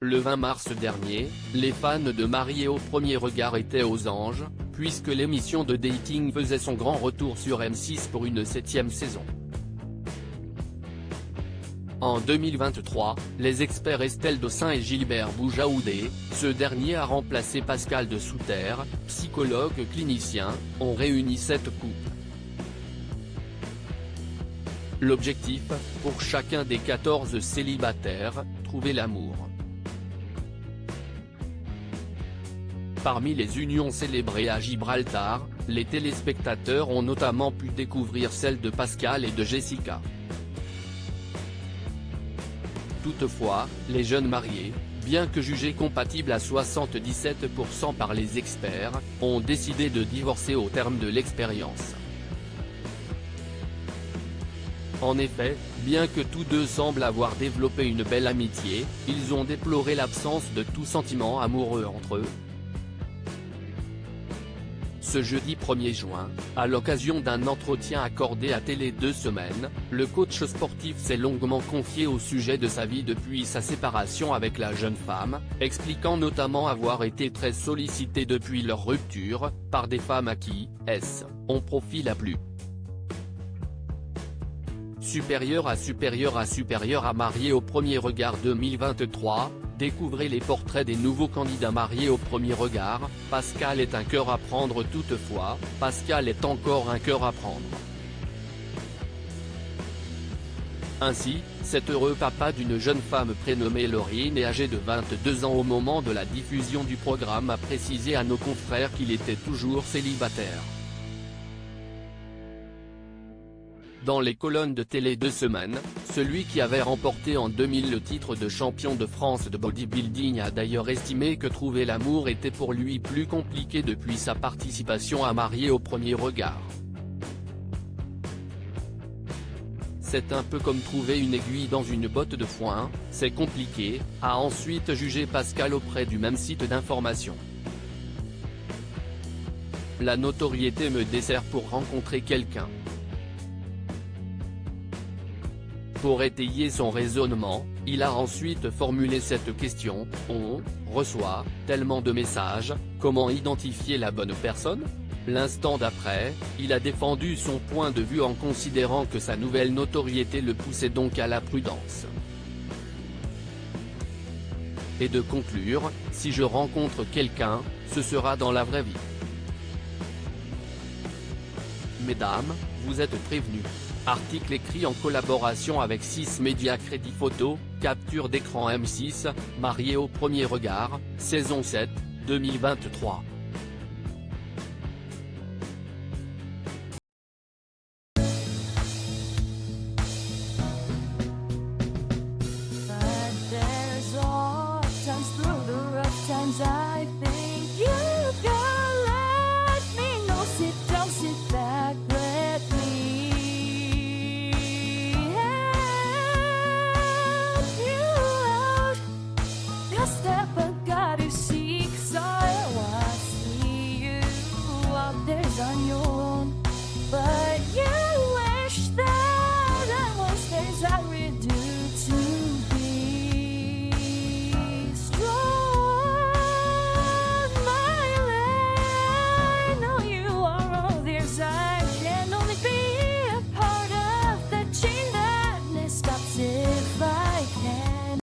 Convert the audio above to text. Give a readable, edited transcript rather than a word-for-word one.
Le 20 mars dernier, les fans de Mariés au premier regard étaient aux anges, puisque l'émission de dating faisait son grand retour sur M6 pour une 7e saison. En 2023, les experts Estelle Dossin et Gilbert Boujaoudé, ce dernier a remplacé Pascal de Souterre, psychologue clinicien, ont réuni 7 couples. L'objectif, pour chacun des 14 célibataires, trouver l'amour. Parmi les unions célébrées à Gibraltar, les téléspectateurs ont notamment pu découvrir celle de Pascal et de Jessica. Toutefois, les jeunes mariés, bien que jugés compatibles à 77% par les experts, ont décidé de divorcer au terme de l'expérience. En effet, bien que tous deux semblent avoir développé une belle amitié, ils ont déploré l'absence de tout sentiment amoureux entre eux. Ce jeudi 1er juin, à l'occasion d'un entretien accordé à Télé 2 Semaines, le coach sportif s'est longuement confié au sujet de sa vie depuis sa séparation avec la jeune femme, expliquant notamment avoir été très sollicité depuis leur rupture, par des femmes à qui, on profile à plus. Supérieur à Mariés au premier regard 2023, découvrez les portraits des nouveaux candidats mariés au premier regard. Pascal est un cœur à prendre. Toutefois, Pascal est encore un cœur à prendre. Ainsi, cet heureux papa d'une jeune femme prénommée Laurine et âgée de 22 ans au moment de la diffusion du programme a précisé à nos confrères qu'il était toujours célibataire. Dans les colonnes de Télé 2 Semaines, celui qui avait remporté en 2000 le titre de champion de France de bodybuilding a d'ailleurs estimé que trouver l'amour était pour lui plus compliqué depuis sa participation à Mariés au premier regard. C'est un peu comme trouver une aiguille dans une botte de foin, c'est compliqué, a ensuite jugé Pascal auprès du même site d'information. La notoriété me dessert pour rencontrer quelqu'un. Pour étayer son raisonnement, il a ensuite formulé cette question: on reçoit tellement de messages, comment identifier la bonne personne? L'instant d'après, il a défendu son point de vue en considérant que sa nouvelle notoriété le poussait donc à la prudence. Et de conclure: si je rencontre quelqu'un, ce sera dans la vraie vie. Mesdames, vous êtes prévenus. Article écrit en collaboration avec 6 médias. Crédit photo, capture d'écran M6, Mariés au premier regard, saison 7, 2023.